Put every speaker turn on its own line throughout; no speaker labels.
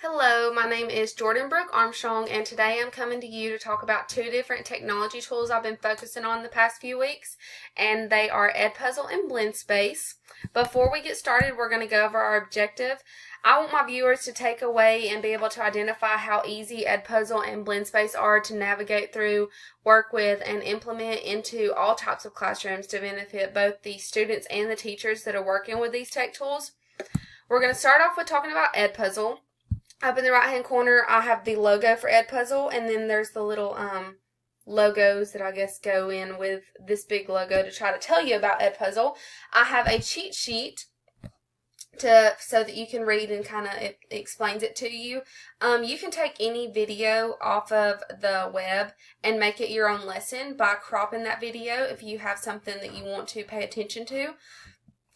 Hello, my name is Jordan Brooke Armstrong, and today I'm coming to you to talk about two different technology tools I've been focusing on the past few weeks, and they are Edpuzzle and Blendspace. Before we get started, we're going to go over our objective. I want my viewers to take away and be able to identify how easy Edpuzzle and Blendspace are to navigate through, work with, and implement into all types of classrooms to benefit both the students and the teachers that are working with these tech tools. We're going to start off with talking about Edpuzzle. Up in the right hand corner, I have the logo for Edpuzzle, and then there's the little logos that I guess go in with this big logo to try to tell you about Edpuzzle. I have a cheat sheet so that you can read and kind of it explains it to you. You can take any video off of the web and make it your own lesson by cropping that video if you have something that you want to pay attention to.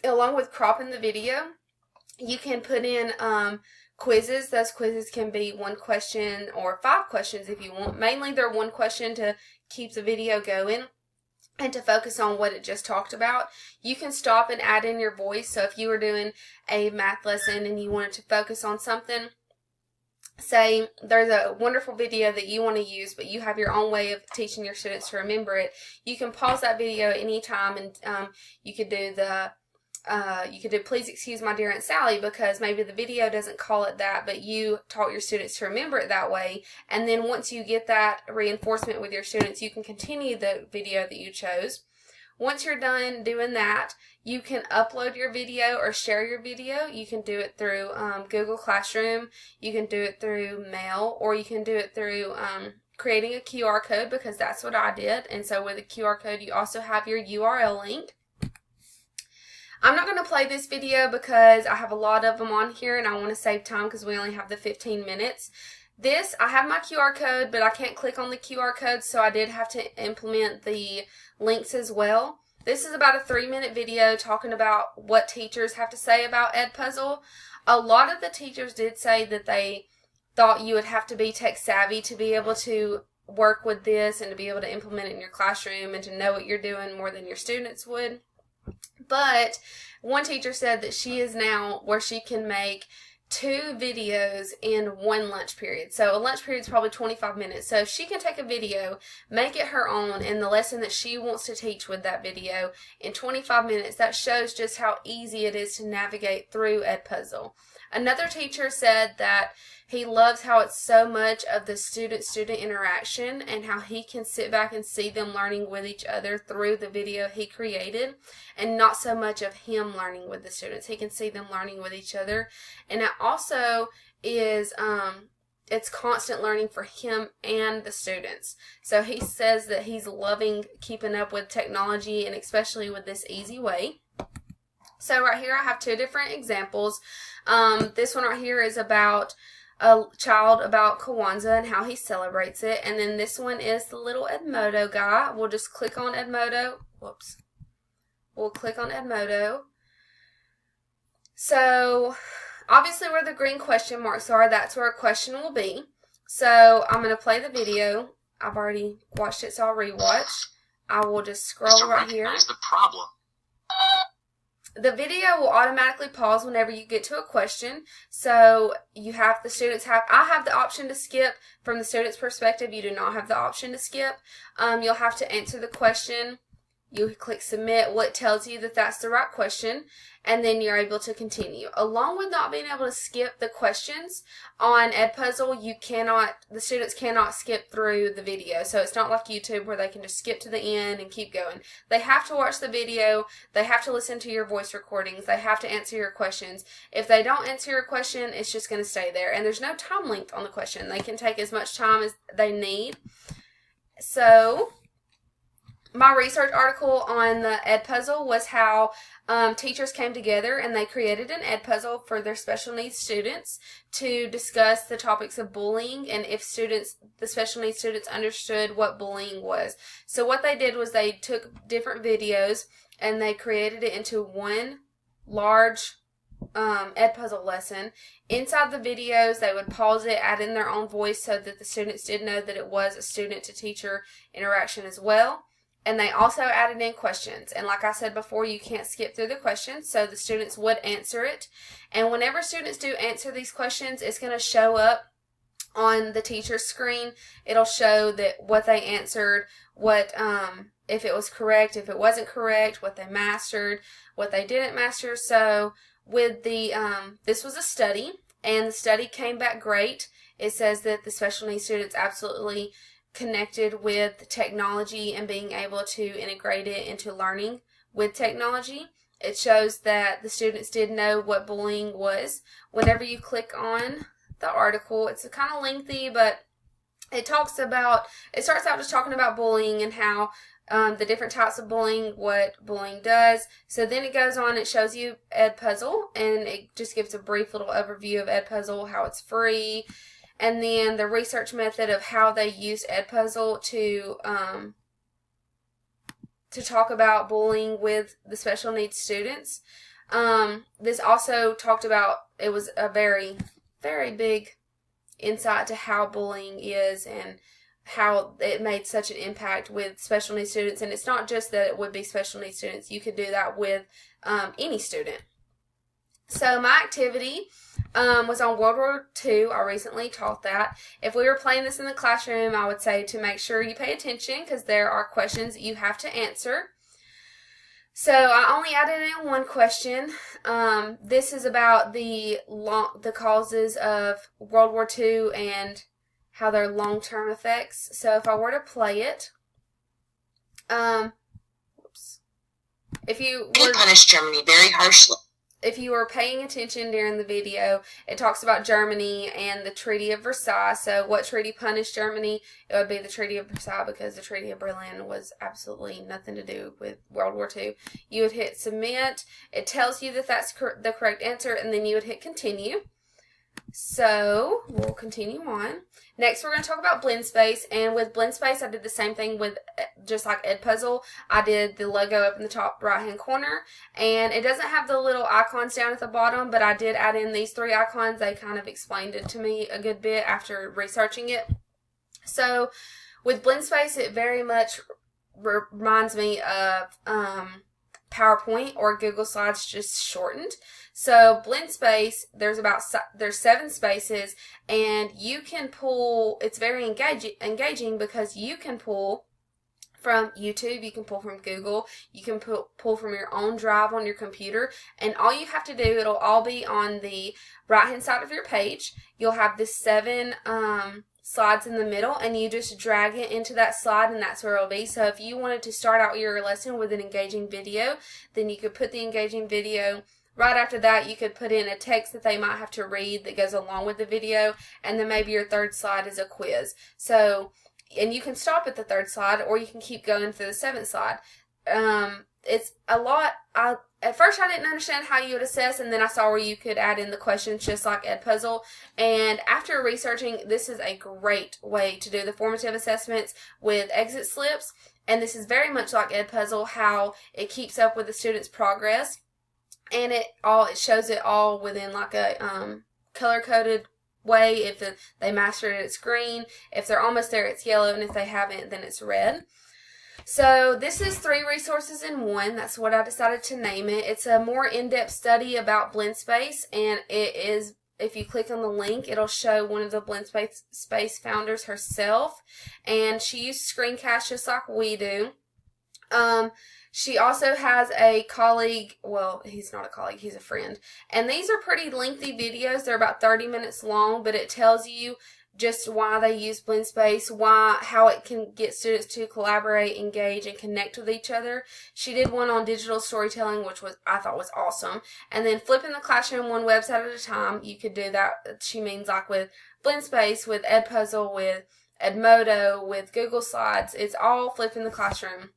Along with cropping the video, you can put in quizzes. Those quizzes can be one question or 5 questions if you want. Mainly they're one question to keep the video going and to focus on what it just talked about. You can stop and add in your voice. So if you were doing a math lesson and you wanted to focus on something, say there's a wonderful video that you want to use, but you have your own way of teaching your students to remember it, you can pause that video at any time and you could do please excuse my dear Aunt Sally, because maybe the video doesn't call it that, but you taught your students to remember it that way. And then once you get that reinforcement with your students, you can continue the video that you chose. Once you're done doing that, you can upload your video or share your video. You can do it through Google Classroom, you can do it through mail, or you can do it through creating a QR code, because that's what I did. And so with a QR code, you also have your URL link. I'm not going to play this video because I have a lot of them on here and I want to save time because we only have the 15 minutes. I have my QR code, but I can't click on the QR code, so I did have to implement the links as well. This is about a 3-minute video talking about what teachers have to say about Edpuzzle. A lot of the teachers did say that they thought you would have to be tech savvy to be able to work with this and to be able to implement it in your classroom and to know what you're doing more than your students would. But one teacher said that she is now where she can make 2 videos in one lunch period. So a lunch period is probably 25 minutes. So if she can take a video, make it her own, and the lesson that she wants to teach with that video in 25 minutes, that shows just how easy it is to navigate through Edpuzzle. Another teacher said that he loves how it's so much of the student-student interaction and how he can sit back and see them learning with each other through the video he created, and not so much of him learning with the students. He can see them learning with each other. And it also is it's constant learning for him and the students. So he says that he's loving keeping up with technology, and especially with this easy way. So right here I have 2 different examples. This one right here is about a child about Kwanzaa and how he celebrates it. And then this one is the little Edmodo guy. We'll just click on Edmodo. Whoops. We'll click on Edmodo. So obviously where the green question marks are, that's where a question will be. So I'm going to play the video. I've already watched it, so I'll rewatch. I will just scroll right here.
The problem.
The video will automatically pause whenever you get to a question. So I have the option to skip. From the student's perspective, you do not have the option to skip. You'll have to answer the question. You click submit. Well, it tells you that that's the right question, and then you're able to continue. Along with not being able to skip the questions on Edpuzzle, the students cannot skip through the video. So it's not like YouTube where they can just skip to the end and keep going. They have to watch the video. They have to listen to your voice recordings. They have to answer your questions. If they don't answer your question, it's just going to stay there. And there's no time limit on the question. They can take as much time as they need. So my research article on the Edpuzzle was how teachers came together and they created an Edpuzzle for their special needs students to discuss the topics of bullying and if the special needs students understood what bullying was. So what they did was they took different videos and they created it into one large Edpuzzle lesson. Inside the videos, they would pause it, add in their own voice so that the students did know that it was a student-to-teacher interaction as well. And they also added in questions. And like I said before, you can't skip through the questions, so the students would answer it. And whenever students do answer these questions, it's going to show up on the teacher's screen. It'll show that what they answered, what if it was correct, if it wasn't correct, what they mastered, what they didn't master. So with the this was a study, and the study came back great. It says that the special needs students absolutely connected with technology and being able to integrate it into learning with technology. It shows that the students did know what bullying was. Whenever you click on the article, it's kind of lengthy, but it starts out just talking about bullying and how the different types of bullying, what bullying does. So then it goes on, it shows you Edpuzzle, and it just gives a brief little overview of Edpuzzle, how it's free, and then the research method of how they use Edpuzzle to talk about bullying with the special needs students. This also talked about, it was a very, very big insight to how bullying is and how it made such an impact with special needs students. And it's not just that it would be special needs students. You could do that with any student. So my activity was on World War II. I recently taught that. If we were playing this in the classroom, I would say to make sure you pay attention because there are questions that you have to answer. So I only added in one question. This is about the causes of World War II and how their long-term effects. So if I were to play it, if you were
punished Germany very harshly.
If you were paying attention during the video, it talks about Germany and the Treaty of Versailles. So what treaty punished Germany? It would be the Treaty of Versailles, because the Treaty of Berlin was absolutely nothing to do with World War II. You would hit submit. It tells you that that's the correct answer, and then you would hit continue. So we'll continue on. Next, we're going to talk about BlendSpace, and with BlendSpace, I did the same thing with just like Edpuzzle. I did the logo up in the top right-hand corner, and it doesn't have the little icons down at the bottom, but I did add in these three icons. They kind of explained it to me a good bit after researching it. So with BlendSpace, it very much reminds me of PowerPoint or Google Slides, just shortened. So BlendSpace, there's 7 spaces, and you can pull. It's very engaging because you can pull from YouTube, you can pull from Google, you can pull from your own drive on your computer, and all you have to do, it'll all be on the right hand side of your page. You'll have the 7 slides in the middle, and you just drag it into that slide, and that's where it'll be. So if you wanted to start out your lesson with an engaging video, then you could put the engaging video. Right after that, you could put in a text that they might have to read that goes along with the video, and then maybe your 3rd slide is a quiz. So, and you can stop at the 3rd slide, or you can keep going through the 7th slide. It's a lot. At first I didn't understand how you would assess, and then I saw where you could add in the questions just like Edpuzzle. And after researching, this is a great way to do the formative assessments with exit slips. And this is very much like Edpuzzle, how it keeps up with the student's progress. And it shows it all within like a color-coded way. If they mastered it, it's green. If they're almost there, it's yellow. And if they haven't, then it's red. So this is 3 resources in one. That's what I decided to name it. It's a more in-depth study about BlendSpace, and it is, if you click on the link, it'll show one of the BlendSpace founders herself, and she used screencast just like we do. She also has a colleague, well, he's not a colleague, he's a friend, and these are pretty lengthy videos. They're about 30 minutes long, but it tells you just why they use BlendSpace, how it can get students to collaborate, engage, and connect with each other. She did one on digital storytelling, which I thought was awesome. And then flipping the classroom one website at a time, you could do that. She means like with BlendSpace, with Edpuzzle, with Edmodo, with Google Slides. It's all flipping the classroom.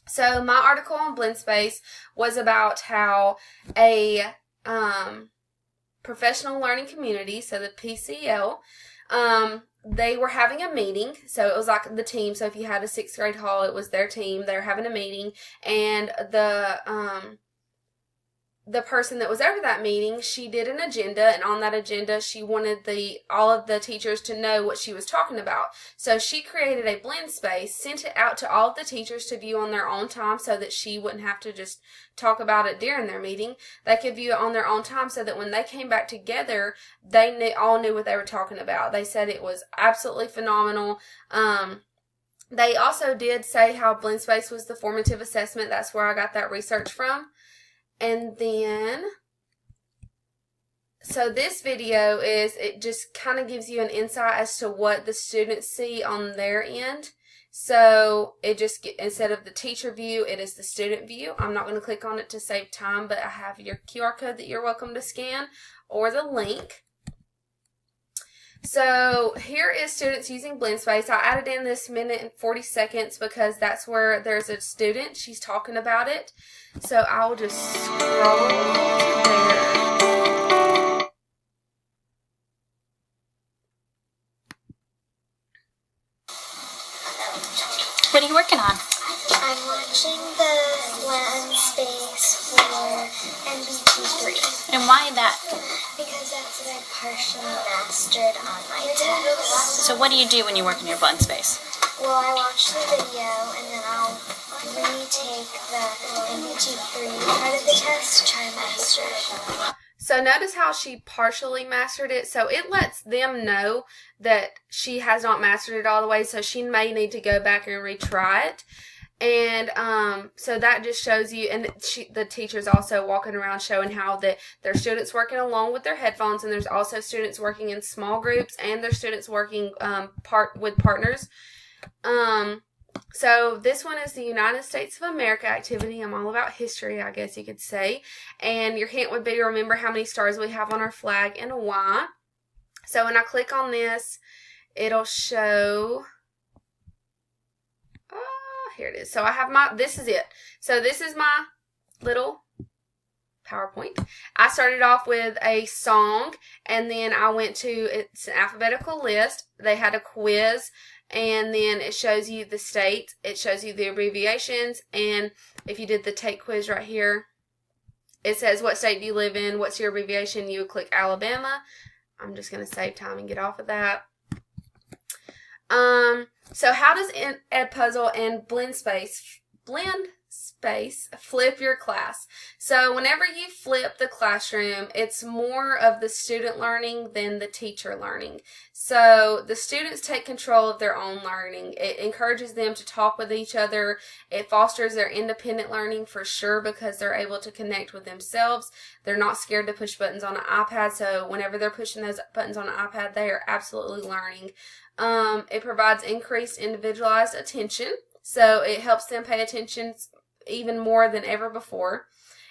So my article on BlendSpace was about how a professional learning community, so the PCL, they were having a meeting. So it was like the team. So if you had a 6th grade hall, it was their team. They were having a meeting, and the the person that was over that meeting, she did an agenda, and on that agenda she wanted all of the teachers to know what she was talking about. So she created a blend space, sent it out to all of the teachers to view on their own time so that she wouldn't have to just talk about it during their meeting. They could view it on their own time so that when they came back together, they all knew what they were talking about. They said it was absolutely phenomenal. They also did say how blend space was the formative assessment. That's where I got that research from. And then, so this video it just kind of gives you an insight as to what the students see on their end. So it just, instead of the teacher view, it is the student view. I'm not going to click on it to save time, but I have your QR code that you're welcome to scan or the link. So here is students using blend space. I added in this minute and 40 seconds because that's where there's a student. She's talking about it. So I'll just scroll to there.
What are you working on?
I'm watching the blend space for NBT3.
And why that?
Because that's what I partially mastered on my test.
So what do you do when you work in your blend space?
Well, I watch the video and then I'll retake the NBT3 part of the test to try to master it.
So notice how she partially mastered it. So it lets them know that she has not mastered it all the way, so she may need to go back and retry it. And so that just shows you, and the teacher's also walking around showing how their students working along with their headphones, and there's also students working in small groups, and there's students working with partners. So this one is the United States of America activity. I'm all about history, I guess you could say. And your hint would be to remember how many stars we have on our flag and why. So when I click on this, it'll show... here it is. So I have this is it. So this is my little PowerPoint. I started off with a song, and then I went to, it's an alphabetical list. They had a quiz, and then it shows you the states. It shows you the abbreviations, and if you did the take quiz right here, it says what state do you live in, what's your abbreviation. You would click Alabama. I'm just going to save time and get off of that. So how does Edpuzzle and blend space flip your class? So whenever you flip the classroom, it's more of the student learning than the teacher learning. So the students take control of their own learning. It encourages them to talk with each other. It fosters their independent learning for sure because they're able to connect with themselves. They're not scared to push buttons on an iPad, so whenever they're pushing those buttons on an iPad, they are absolutely learning. It provides increased individualized attention, so it helps them pay attention even more than ever before.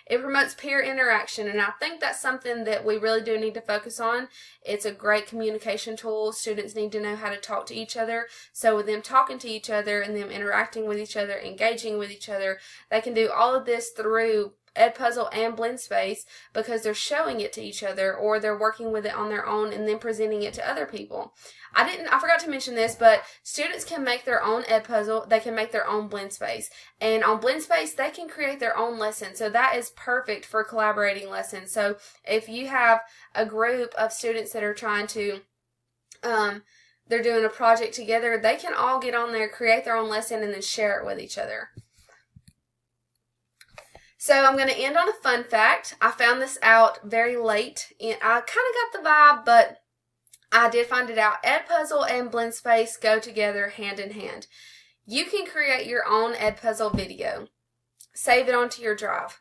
It promotes peer interaction, and I think that's something that we really do need to focus on. It's a great communication tool. Students need to know how to talk to each other. So with them talking to each other and them interacting with each other, engaging with each other, they can do all of this through Edpuzzle and blend space because they're showing it to each other, or they're working with it on their own and then presenting it to other people. I forgot to mention this, but students can make their own Edpuzzle. They can make their own blend space, and on blend space they can create their own lesson. So that is perfect for collaborating lessons. So if you have a group of students that are trying to they're doing a project together, they can all get on there, create their own lesson, and then share it with each other. So I'm going to end on a fun fact. I found this out very late. I kind of got the vibe, but I did find it out. Edpuzzle and blend space go together hand in hand. You can create your own Edpuzzle video. Save it onto your drive.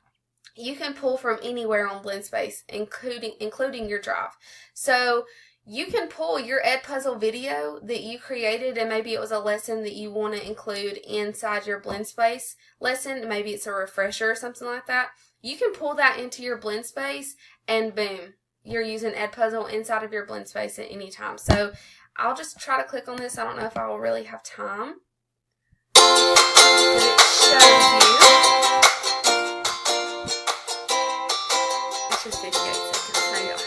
You can pull from anywhere on blend space, including your drive. So you can pull your Edpuzzle video that you created, and maybe it was a lesson that you want to include inside your blend space lesson. Maybe it's a refresher or something like that. You can pull that into your blend space, and boom, you're using Edpuzzle inside of your blend space at any time. So I'll just try to click on this. I don't know if I will really have time. But it shows you. It's just 58 seconds. There you go.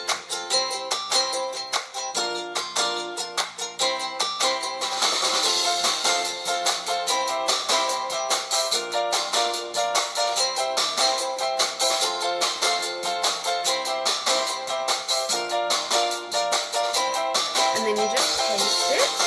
then you just paste it.